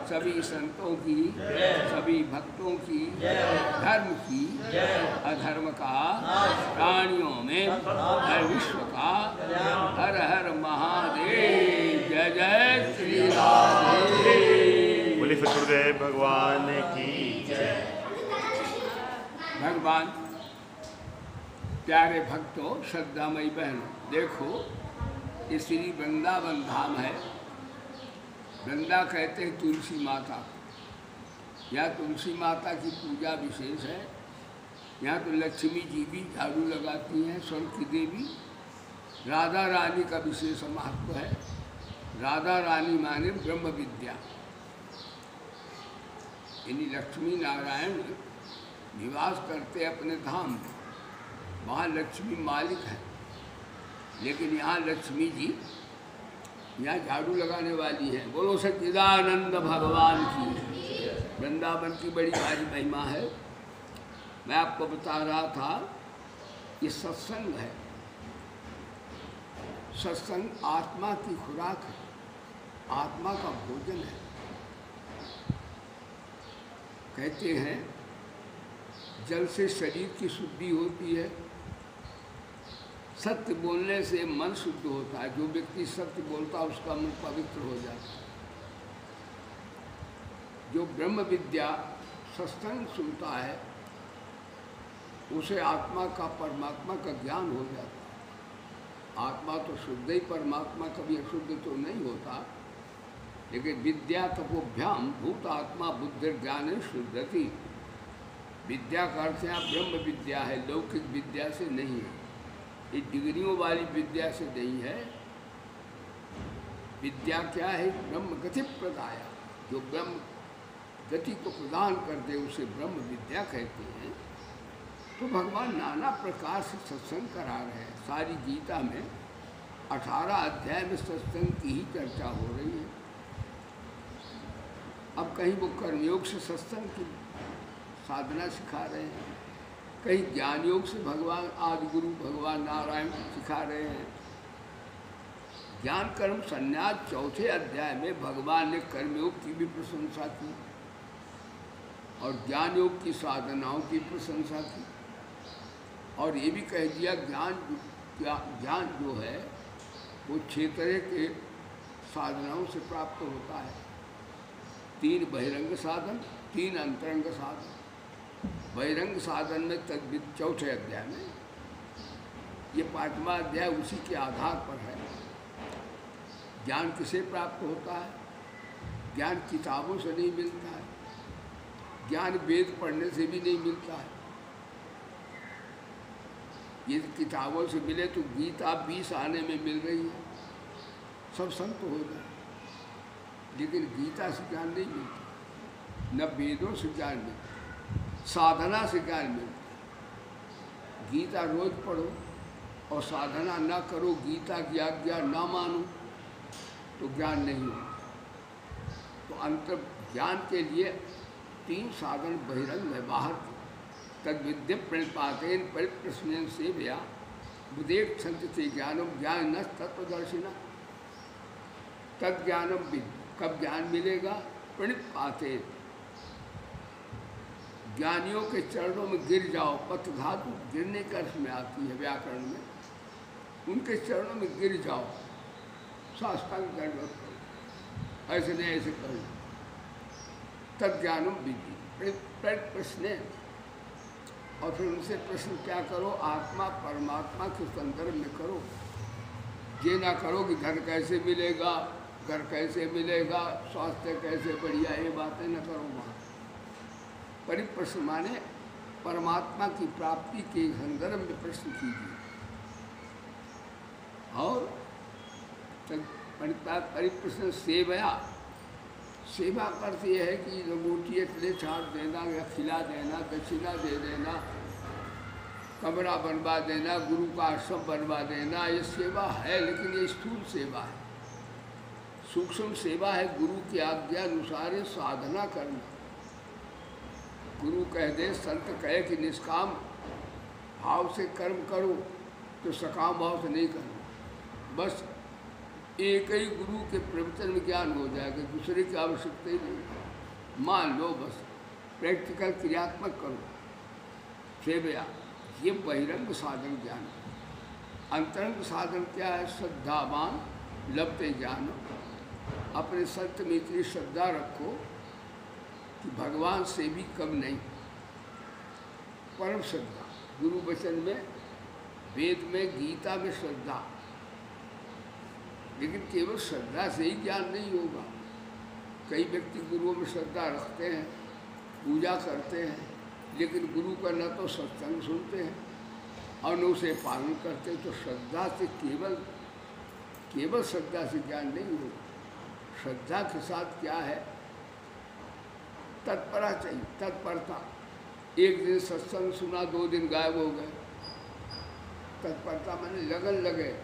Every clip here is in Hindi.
सभी संतों की, सभी भक्तों की, धर्म की, अधर्म का, प्राणियों में, हर विश्व का, हर हर महादेव। जय जय श्री राधे। बोले सतगुरुदेव भगवान की जय। भगवान प्यारे भक्तों, श्रद्धामयी बहनों, देखो ये श्री वृंदावन धाम है। वृंदा कहते हैं तुलसी माता। यहाँ तुलसी माता की पूजा विशेष है। यहाँ तो लक्ष्मी जी भी झाड़ू लगाती हैं, स्वर्ग की देवी। राधा रानी का विशेष महत्व है। राधा रानी माने ब्रह्म विद्या, यानी लक्ष्मी नारायण निवास करते अपने धाम में। वहाँ लक्ष्मी मालिक है, लेकिन यहाँ लक्ष्मी जी यहाँ झाड़ू लगाने वाली है। बोलो सच्चिदानंद भगवान की। वृंदावन की बड़ी भारी महिमा है। मैं आपको बता रहा था, ये सत्संग है। सत्संग आत्मा की खुराक है, आत्मा का भोजन है। कहते हैं जल से शरीर की शुद्धि होती है, सत्य बोलने से मन शुद्ध होता है। जो व्यक्ति सत्य बोलता है उसका मन पवित्र हो जाता है। जो ब्रह्म विद्या सत्संग सुनता है उसे आत्मा का, परमात्मा का ज्ञान हो जाता है। आत्मा तो शुद्ध ही, परमात्मा कभी अशुद्ध तो नहीं होता। लेकिन विद्या तपोभ्याम भूत आत्मा बुद्धिर्ज्ञान शुद्धति। विद्या का अर्थ यहाँ ब्रह्म विद्या है, लौकिक विद्या से नहीं है, ये डिग्रियों वाली विद्या से नहीं है। विद्या क्या है? ब्रह्म गति प्रदाय, जो ब्रह्म गति को प्रदान कर दे उसे ब्रह्म विद्या कहते हैं। तो भगवान नाना प्रकार से सत्संग करा रहे हैं। सारी गीता में 18 अध्याय में सत्संग की ही चर्चा हो रही है। अब कहीं वो कर्मयोग से सत्संग की साधना सिखा रहे हैं, कहीं ज्ञान योग से भगवान आदि गुरु भगवान नारायण सिखा रहे हैं। ज्ञान कर्म संन्यास चौथे अध्याय में भगवान ने कर्मयोग की भी प्रशंसा की और ज्ञान योग की साधनाओं की प्रशंसा की, और ये भी कह दिया ज्ञान जो है वो 6 तरह के साधनाओं से प्राप्त होता है। 3 बहिरंग साधन, 3 अंतरंग साधन। बहिरंग साधन में तद्विद चौथे अध्याय में, ये 5वां अध्याय उसी के आधार पर है। ज्ञान किसे प्राप्त होता है? ज्ञान किताबों से नहीं मिलता है, ज्ञान वेद पढ़ने से भी नहीं मिलता है। ये किताबों से मिले तो गीता 20 आने में मिल रही है, सब संत हो जाए, लेकिन गीता से ज्ञान नहीं मिलता, न वेदों से ज्ञान मिलता, साधना से ज्ञान मिलता। गीता रोज पढ़ो और साधना ना करो, गीता की आज्ञा ना मानो तो ज्ञान नहीं हो। तो अंतर ज्ञान के लिए 3 साधन बहिरंग है, बाहर के। तद्विद्य प्रणिपातेन परिप्रश्नेन सेवया बुदेक संतते ज्ञानम ज्ञान न तत्वदर्शिना। तद ज्ञानम विद, कब ज्ञान मिलेगा? प्रणिपातेन, ज्ञानियों के चरणों में गिर जाओ। पथ धातु गिरने का अर्थ में आती है व्याकरण में, उनके चरणों में गिर जाओ, साष्टांग दंडवत करो, ऐसे नहीं ऐसे करो। तद ज्ञानम विधि प्रश्न, और फिर उनसे प्रश्न क्या करो? आत्मा परमात्मा के संदर्भ में करो। ये ना करो कि घर कैसे मिलेगा, घर कैसे मिलेगा, स्वास्थ्य कैसे बढ़िया, ये बातें न करो। वहाँ परिप्रश्न माने परमात्मा की प्राप्ति के संदर्भ में प्रश्न कीजिए। और परिप्रश्न सेवया, सेवा का अर्थ यह है कि रोटी इतने छाट देना या खिला देना, दक्षिणा दे देना, कमरा बनवा देना, गुरु का आश्रम बनवा देना, ये सेवा है। लेकिन ये स्थूल सेवा है, सूक्ष्म सेवा है गुरु की आज्ञा अनुसार साधना करना। गुरु कह दे, संत कहे कि निष्काम भाव से कर्म करो, तो सकाम भाव से नहीं करो। बस एक ही गुरु के प्रवचन में ज्ञान हो जाएगा, दूसरे की आवश्यकता ही नहीं। मान लो, बस प्रैक्टिकल क्रियात्मक करो। सेवया, ये बहिरंग साधन ज्ञान। अंतरंग साधन क्या है? श्रद्धावान लभते ज्ञान। अपने संत में इतनी श्रद्धा रखो कि भगवान से भी कम नहीं। परम श्रद्धा, गुरु वचन में, वेद में, गीता में श्रद्धा। लेकिन केवल श्रद्धा से ही ज्ञान नहीं होगा। कई व्यक्ति गुरुओं में श्रद्धा रखते हैं, पूजा करते हैं, लेकिन गुरु का न तो सत्संग सुनते हैं और न उसे पालन करते हैं। तो श्रद्धा से केवल श्रद्धा से ज्ञान नहीं होगा। श्रद्धा के साथ क्या है? तत्परा चाहिए, तत्परता। एक दिन सत्संग सुना, 2 दिन गायब हो गए। तत्परता माने लगन लगे।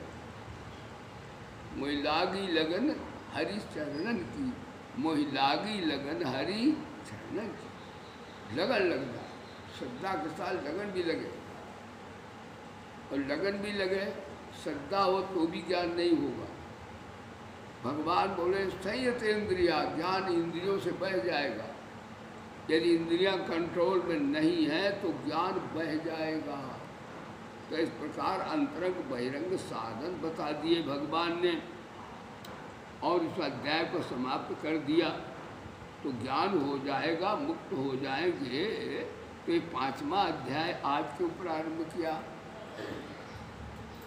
मोहि लागी लगन हरि चरणन की, मोहि लागी लगन हरि चरणन की। लगन लग जाए, श्रद्धा के साथ लगन भी लगे, और लगन भी लगे, श्रद्धा हो तो भी ज्ञान नहीं होगा। भगवान बोले संयत इंद्रिया, ज्ञान इंद्रियों से बह जाएगा। यदि इंद्रियां कंट्रोल में नहीं है तो ज्ञान बह जाएगा। तो इस प्रकार अंतरंग बहिरंग साधन बता दिए भगवान ने, और इस अध्याय को समाप्त कर दिया। तो ज्ञान हो जाएगा, मुक्त हो जाएंगे। तो ये 5वां अध्याय आज के ऊपर आरंभ किया।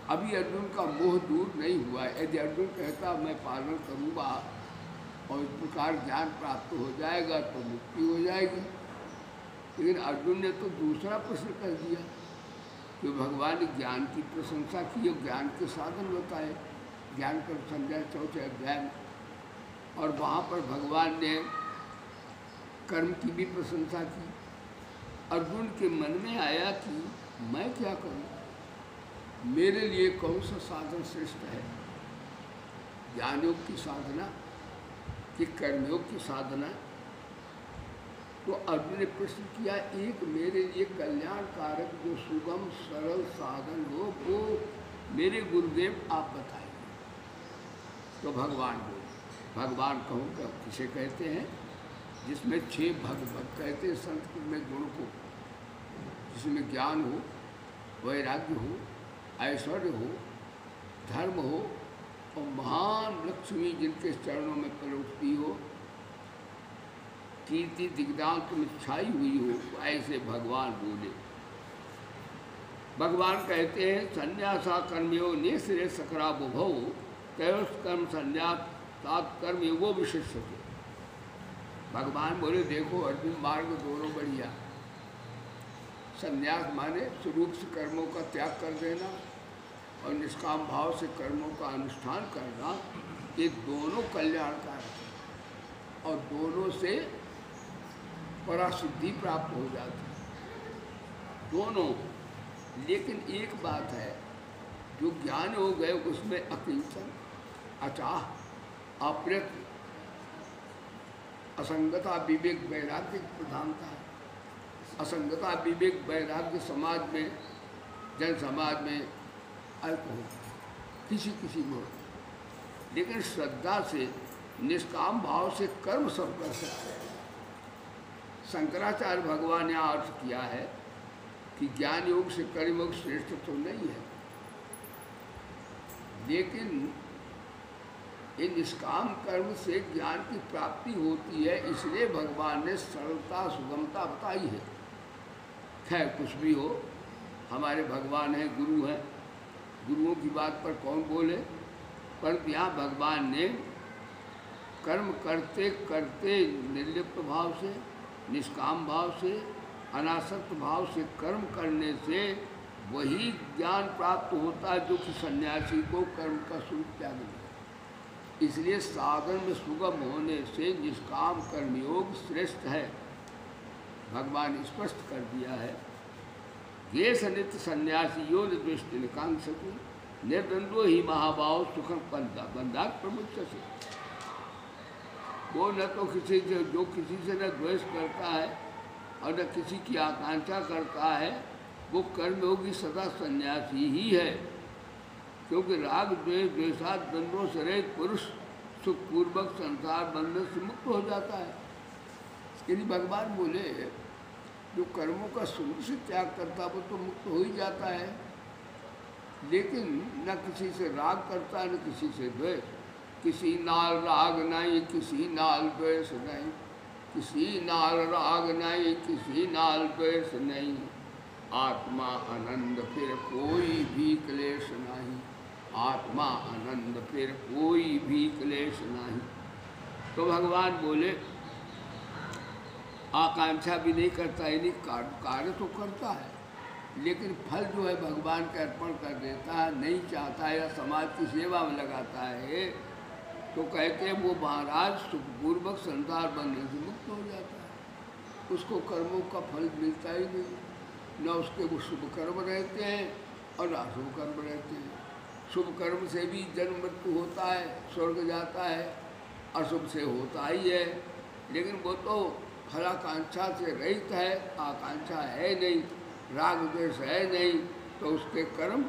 अभी अर्जुन का मोह दूर नहीं हुआ। यदि अर्जुन कहता मैं पालन करूँगा और इस प्रकार ज्ञान प्राप्त हो जाएगा तो मुक्ति हो जाएगी। लेकिन अर्जुन ने तो दूसरा प्रश्न कर दिया कि भगवान ने ज्ञान की प्रशंसा की और ज्ञान के साधन बताए, ज्ञान कर संजय 4 अध्याय में, और वहाँ पर भगवान ने कर्म की भी प्रशंसा की। अर्जुन के मन में आया कि मैं क्या करूं, मेरे लिए कौन सा साधन श्रेष्ठ है, ज्ञान योग की साधना कि कर्मयोग की साधना। तो अर्जुन ने प्रश्न किया, एक मेरे लिए कल्याणकारक जो सुगम सरल साधन हो वो मेरे गुरुदेव आप बताइए। तो भगवान बोले, भगवान कहूँ क्या किसे कहते हैं, जिसमें 6 भगवत कहते हैं संस्कृत में गुण को, जिसमें ज्ञान हो, वैराग्य हो, ऐश्वर्य हो, धर्म हो और महान लक्ष्मी जिनके चरणों में पलटती हो, कीर्ति दिग्दांत में छाई हुई हो, ऐसे भगवान बोले। भगवान कहते हैं संन्यासा कर्मयो निःश्रेय सकरा बुभौ तयोस कर्म संन्यास सात कर्म योगो विशिष्यते। भगवान बोले देखो अर्जुन, मार्ग दोनों बढ़िया। संन्यास माने स्वरूप से कर्मों का त्याग कर देना और निष्काम भाव से कर्मों का अनुष्ठान करना, ये दोनों कल्याणकारी हैं और दोनों से परासिद्धि प्राप्त हो जाती है दोनों। लेकिन एक बात है, जो ज्ञान हो गए उसमें अकिंचन, अचाह, अप्रयत्न, असंगता, विवेक, वैराग्य की प्रधानता है। असंगता, विवेक, वैराग्य समाज में, जन समाज में अल्प हो, किसी किसी में हो, लेकिन श्रद्धा से निष्काम भाव से कर्म सब कर सकते हैं। शंकराचार्य भगवान ने अर्थ किया है कि ज्ञान योग से कर्म योग श्रेष्ठ तो नहीं है, लेकिन इन निष्काम कर्म से ज्ञान की प्राप्ति होती है, इसलिए भगवान ने सरलता सुगमता बताई है। खैर कुछ भी हो, हमारे भगवान हैं, गुरु हैं, गुरुओं की बात पर कौन बोले, परंतु यहाँ भगवान ने कर्म करते करते निर्लिप्त भाव से, निष्काम भाव से, अनासक्त भाव से कर्म करने से वही ज्ञान प्राप्त होता है जो कि सन्यासी को कर्म का स्वरूप त्याग देता। इसलिए साधन में सुगम होने से निष्काम कर्मयोग श्रेष्ठ है। भगवान स्पष्ट कर दिया है, ये सनित सन्यासी यो निर्दृष्टि निकांक्षति निर्द्वंद्व ही महाभाव सुखम पंथा बंधात प्रमुख से। वो न तो किसी से, जो किसी से न द्वेष करता है और न किसी की आकांक्षा करता है, वो कर्मयोगी सदा सन्यासी ही है। क्योंकि राग द्वेष द्वेषात द्वंद्वों से रहित पुरुष सुखपूर्वक संसार बंधन से मुक्त हो जाता है। यदि भगवान बोले जो कर्मों का शुरू से त्याग करता वो तो मुक्त हो ही जाता है, लेकिन न किसी से राग करता न किसी से द्वेष। किसी नाल राग नहीं, किसी नाल द्वेष नहीं, किसी नाल राग नहीं, किसी नाल द्वेष नहीं। आत्मा आनंद फिर कोई भी क्लेश नहीं, आत्मा आनंद फिर कोई भी क्लेश नहीं। तो भगवान बोले आकांक्षा भी नहीं करता, यानी कार्य तो करता है, लेकिन फल जो है भगवान के अर्पण कर देता है, नहीं चाहता है या समाज की सेवा में लगाता है, तो कहते हैं वो महाराज सुखपूर्वक संसार बनने से मुक्त हो जाता है। उसको कर्मों का फल मिलता ही नहीं, न उसके वो शुभ कर्म रहते हैं और न अशुभ कर्म रहते हैं। शुभ कर्म से भी जन्म मृत्यु होता है, स्वर्ग जाता है, अशुभ से होता ही है, लेकिन वो तो फलाकांक्षा से रहित है, आकांक्षा है नहीं, राग द्वेष है नहीं, तो उसके कर्म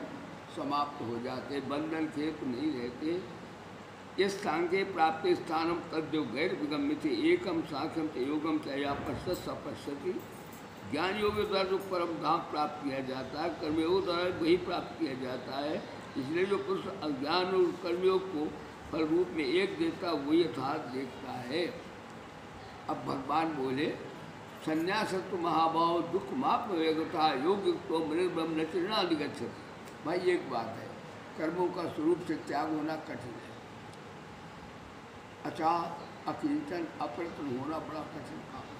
समाप्त हो जाते, बंधन खेत नहीं रहते। इस सांख्य प्राप्ति स्थानम तद्यो गैर विगम्य थे एकम सांख्यम च योगम च या पश्यत सपश्यति। ज्ञान योग द्वारा जो परम धाम प्राप्त किया जाता है, कर्मयोग द्वारा वही प्राप्त किया जाता है। इसलिए जो पुरुष अज्ञान और कर्मयोग को फल रूप में एक देता वही यथार्थ देखता है। अब भगवान बोले संन्यासत्व महाभाव दुख माप वेगता योग तो मृत ब्रह्म नचना निगच्छति। भाई एक बात है, कर्मों का स्वरूप से त्याग होना कठिन है। अच्छा अकिंचन अप्रतिम होना बड़ा कठिन काम है।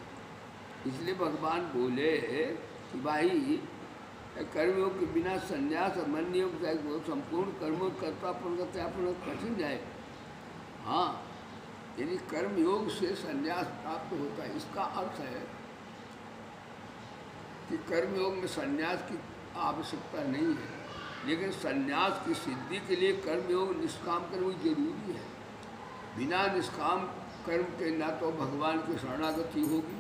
इसलिए भगवान बोले कि भाई कर्मयोग के बिना संन्यास और मन योग संपूर्ण कर्मों कर्तापन का त्यागना कठिन है। हाँ, यानी कर्मयोग से संन्यास प्राप्त होता है। इसका अर्थ है कि कर्मयोग में संन्यास की आवश्यकता नहीं है, लेकिन संन्यास की सिद्धि के लिए कर्मयोग निष्काम कर्म जरूरी है। बिना निष्काम कर्म के न तो भगवान की शरणागति होगी,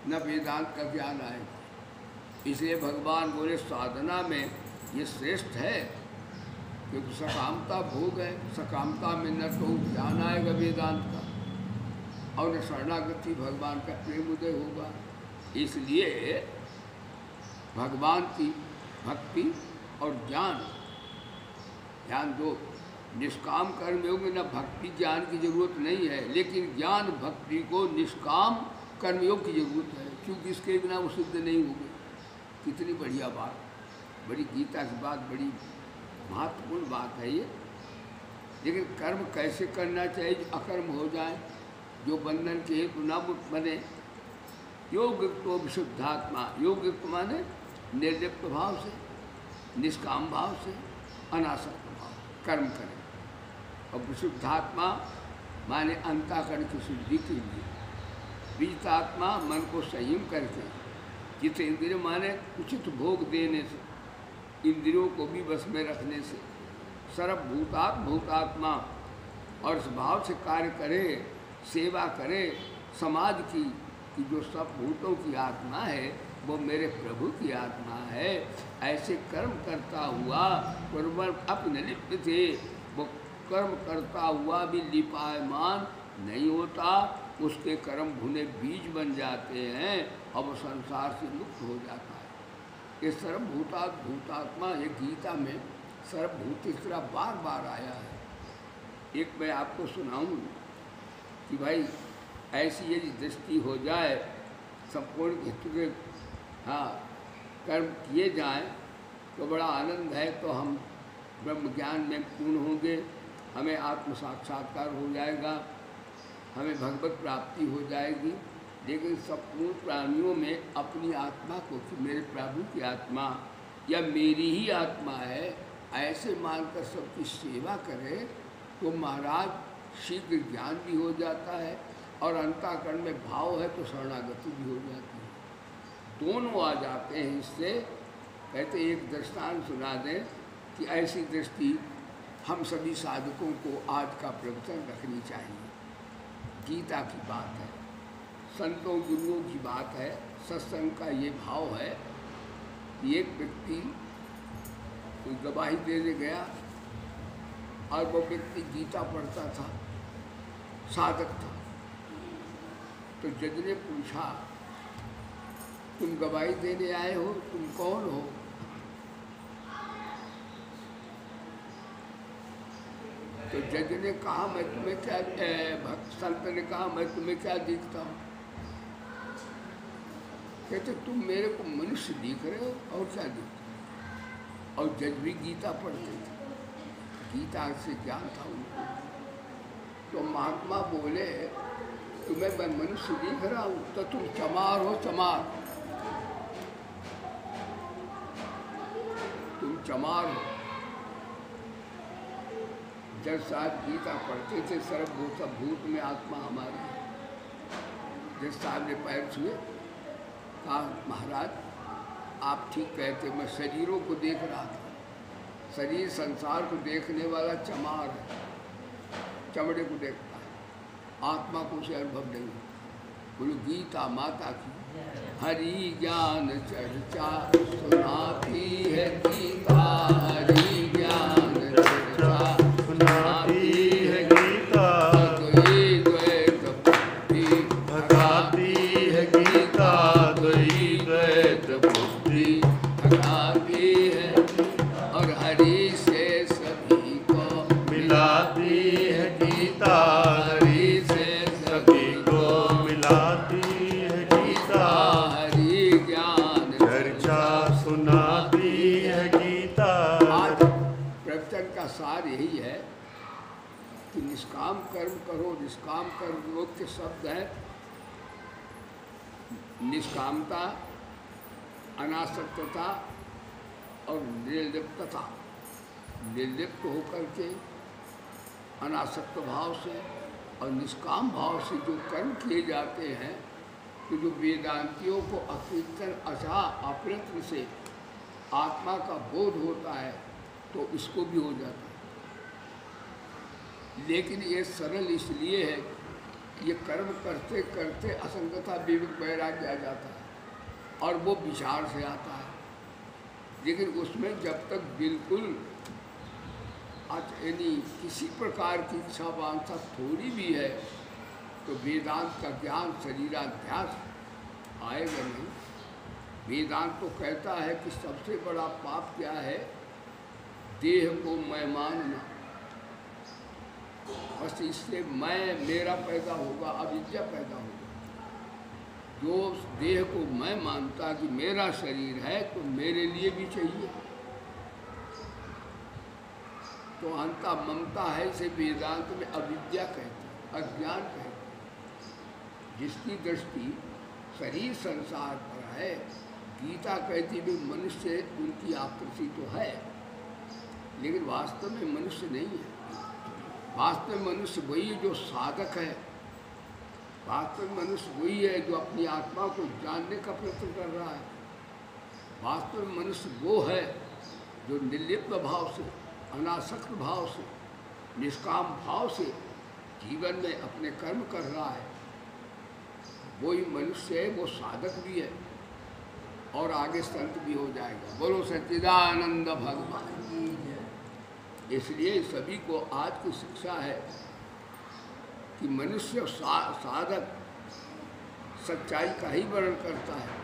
न वेदांत का ज्ञान आएगा। इसलिए भगवान बोले साधना में ये श्रेष्ठ है, क्योंकि सकामता भोग है। सकामता में न तो ज्ञान आएगा वेदांत का और न शरणागति भगवान का प्रेम उदय होगा। इसलिए भगवान की भक्ति और ज्ञान, ध्यान दो, निष्काम कर्मयोग में न भक्ति ज्ञान की जरूरत नहीं है, लेकिन ज्ञान भक्ति को निष्काम कर्मयोग की जरूरत है, क्योंकि इसके बिना वो सिद्ध नहीं होगी। कितनी बढ़िया बात, बड़ी गीता की बात, बड़ी महत्वपूर्ण बात है ये। लेकिन कर्म कैसे करना चाहिए जो अकर्म हो जाए, जो बंधन के हेतु न बने। योग तो विशुद्धात्मा, योग माने निर्लिप्त भाव से, निष्काम भाव से, अनासक्त भाव कर्म करें। और विशुद्धात्मा माने अंतःकरण की शुद्धि के लिए, बीजात्मा मन को संयम करके, चित्त इंद्रिय माने उचित भोग देने से, इंद्रियों को भी बस में रखने से, सर्वभूतात्मा और स्वभाव से कार्य करे, सेवा करे समाज की, कि जो सब भूतों की आत्मा है वो मेरे प्रभु की आत्मा है। ऐसे कर्म करता हुआ कर्म अपने लिप्त थे, वो कर्म करता हुआ भी लिपायमान नहीं होता, उसके कर्म भुने बीज बन जाते हैं और वो संसार से मुक्त हो जाता है। ये सर्वभूतात्मा, ये गीता में सर्वभूत इस तरह बार बार आया है। एक मैं आपको सुनाऊं कि भाई ऐसी यदि दृष्टि हो जाए, संपूर्ण हित के हाँ कर्म किए जाएं तो बड़ा आनंद है। तो हम ब्रह्म ज्ञान में पूर्ण होंगे, हमें आत्म साक्षात्कार हो जाएगा, हमें भगवत प्राप्ति हो जाएगी। लेकिन संपूर्ण प्राणियों में अपनी आत्मा को कि मेरे प्रभु की आत्मा या मेरी ही आत्मा है, ऐसे मानकर सबकी सेवा करे तो महाराज शीघ्र ज्ञान भी हो जाता है और अंतःकरण में भाव है तो शरणागति भी हो जाती है। दोनों आ जाते हैं इससे। कहते एक दृष्टांत सुना दें कि ऐसी दृष्टि हम सभी साधकों को आज का प्रवचन रखनी चाहिए। गीता की बात है, संतों गुरुओं की बात है, सत्संग का ये भाव है कि एक व्यक्ति कोई गवाही देने गया और वो व्यक्ति गीता पढ़ता था, साधक था। तो जज ने पूछा, तुम गवाही देने आए हो, तुम कौन हो? तो जज ने कहा मैं तुम्हें क्या, संत ने कहा मैं तुम्हें क्या दिखता हूँ? कहते तुम मेरे को मनुष्य दिख रहे हो और क्या दिखता? और जज भी गीता पढ़ते थे, गीता से ज्ञान था उनको। तो महात्मा बोले तुम्हें मैं मनुष्य दिख रहा हूँ तो तुम चमार हो, चमार, तुम चमार हो। जज साहब गीता पढ़ते थे, सर्वभूत में आत्मा हमारी। जज साहब ने पैर छुए, कहा महाराज आप ठीक कहते, मैं शरीरों को देख रहा था, शरीर संसार को देखने वाला चमार है, चमड़े को देखता है, आत्मा को उसे अनुभव नहीं। बोलो गीता माता की हरि ज्ञान चर्चा सुनाती है गीता, हरि ज्ञान चर्चा सुनाती है गीता, द्वैत बुद्धि भगाती है गीता, द्वैत बुद्धि भगाती है और हरि से सभी को मिलाती है गीता, हरि से सभी को मिलाती है गीता, हरि ज्ञान चर्चा सुनाती है गीता। निष्काम कर्म करो। निष्काम कर्म योग के शब्द हैं निष्कामता, अनासक्तता और निर्लिप्तता। निर्लिप्त होकर के अनासक्त भाव से और निष्काम भाव से जो कर्म किए जाते हैं, तो जो वेदांतियों को अकीर्तन अचाह अप्रयत्न से आत्मा का बोध होता है, तो इसको भी हो जाता है। लेकिन ये सरल इसलिए है, ये कर्म करते करते असंगता विवेक वैराग्य आ जाता है और वो विचार से आता है। लेकिन उसमें जब तक बिल्कुल यानी किसी प्रकार की इच्छा वांछा थोड़ी भी है, तो वेदांत का ज्ञान शरीराध्यास आएगा नहीं। वेदांत तो कहता है कि सबसे बड़ा पाप क्या है, देह को मैं मानना। बस इससे मैं मेरा पैदा होगा, अविद्या पैदा होगा। जो देह को मैं मानता कि मेरा शरीर है तो मेरे लिए भी चाहिए, तो अंता ममता है। इसे वेदांत में अविद्या कहते हैं, अज्ञान कहते हैं। जिसकी दृष्टि शरीर संसार पर है, गीता कहती भी मनुष्य उनकी आकृति तो है, लेकिन वास्तव में मनुष्य नहीं है। वास्तव में मनुष्य वही है जो साधक है। वास्तव में मनुष्य वही है जो अपनी आत्मा को जानने का प्रयत्न कर रहा है। वास्तव में मनुष्य वो है जो निर्लिप्त भाव से, अनासक्त भाव से, निष्काम भाव से जीवन में अपने कर्म कर रहा है। वही मनुष्य है, वो साधक भी है और आगे संत भी हो जाएगा। बोलो सच्चिदानंद भगवान। इसलिए सभी को आज की शिक्षा है कि मनुष्य साधक सच्चाई का ही वर्णन करता है।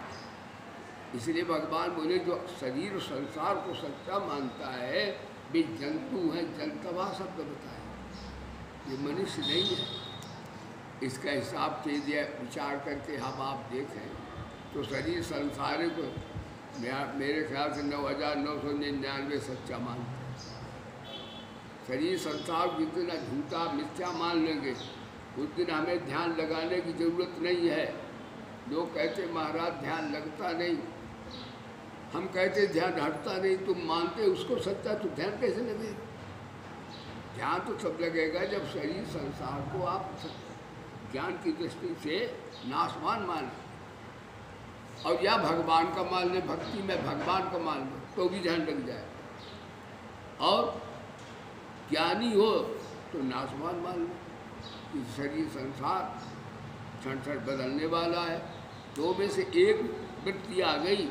इसलिए भगवान बोले जो शरीर और संसार को सच्चा मानता है वे जंतु हैं। जंतवा शब्द बताए, ये मनुष्य नहीं है। इसका हिसाब से विचार करके हम आप देखें तो शरीर संसार को मेरे ख्याल से 9,999 सच्चा मानता है। शरीर संसार जिस दिन झूठा मिथ्या मान लेंगे, उस दिन हमें ध्यान लगाने की जरूरत नहीं है। लोग कहते महाराज ध्यान लगता नहीं, हम कहते ध्यान हटता नहीं। तुम मानते उसको सच्चा, तो ध्यान कैसे लगे? ध्यान तो तब लगेगा जब शरीर संसार को आप ज्ञान की दृष्टि से नाशवान मान लें, और या भगवान का मान ले, भक्ति में भगवान का मान लो, तो भी ध्यान लग जाए। और ज्ञानी हो तो नाशवान मान लो कि शरीर संसार क्षण क्षण बदलने वाला है। दो में से एक वृत्ति आ गई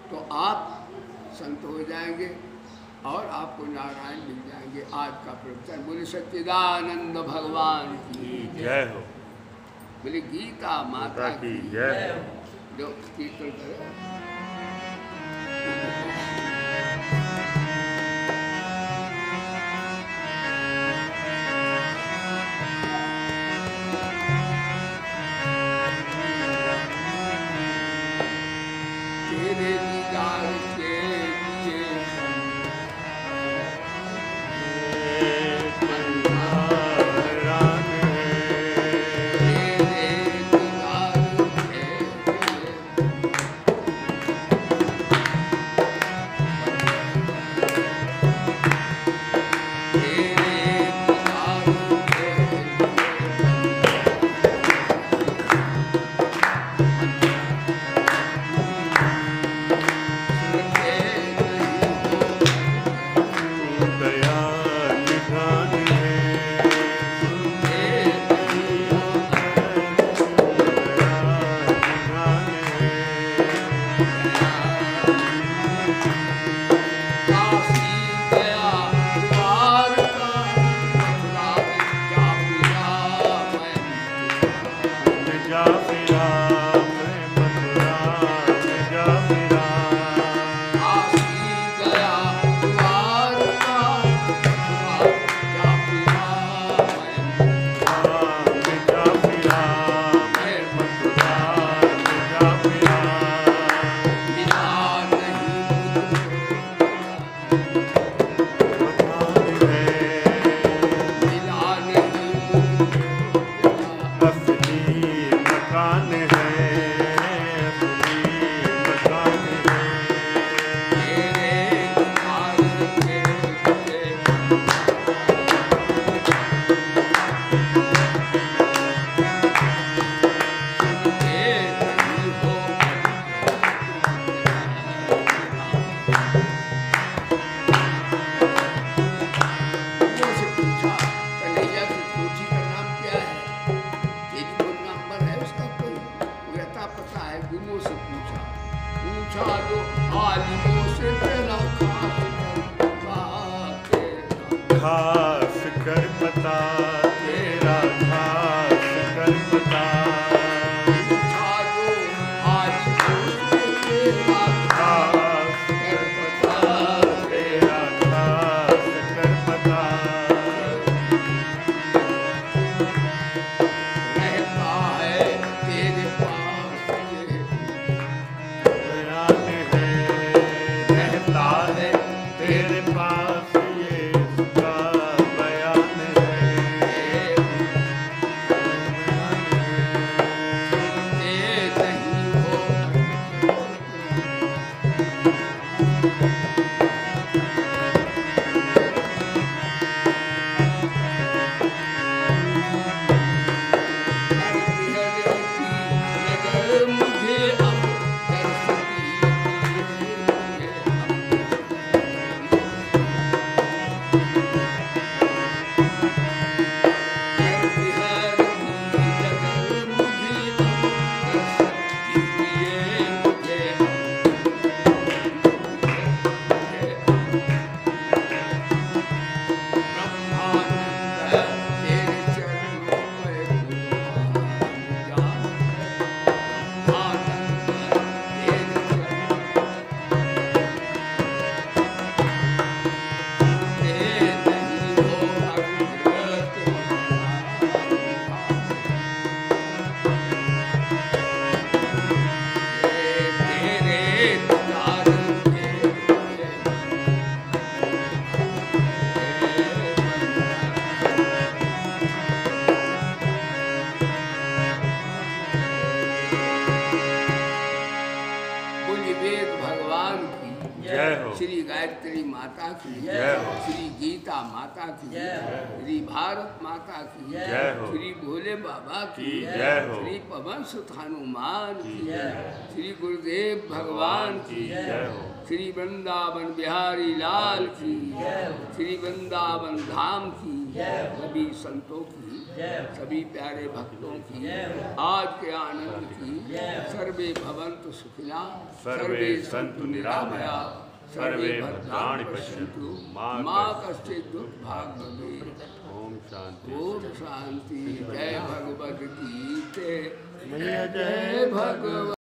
तो आप संत हो जाएंगे और आपको नारायण मिल जाएंगे। आज का प्रवचन बोले सच्चिदानंद भगवान की जय हो। बोले गीता माता की जय हो। जो कीर्तन करे। बयान है, असली मकान है। खास कर पता तेरा, खास कर पता। खास कर पता तेरा, खास कर पता। रहता है तेरे पास ये बयान है, रहता है तेरे पास ये उसका बयान है। जय हो। श्री गायत्री माता की जय हो। श्री गीता माता की जय हो। श्री भारत माता की जय हो। श्री भोले बाबा की जय हो। श्री पवन सुत हनुमान की जय हो। श्री गुरुदेव भगवान की जय हो। श्री वृंदावन बिहारी लाल की श्री वृंदावन धाम की सभी संतों की सभी प्यारे भक्तों की आज के आनंद की सर्वे भवन्तु सुखिना सर्वे सन्तु निरामया सर्वे भद्राणि पश्यन्तु मां कश्चित् दुर्भाग् भवेत्। ओम शांति। ओम शांति। जय भगवद गीते मैया जय भगवत।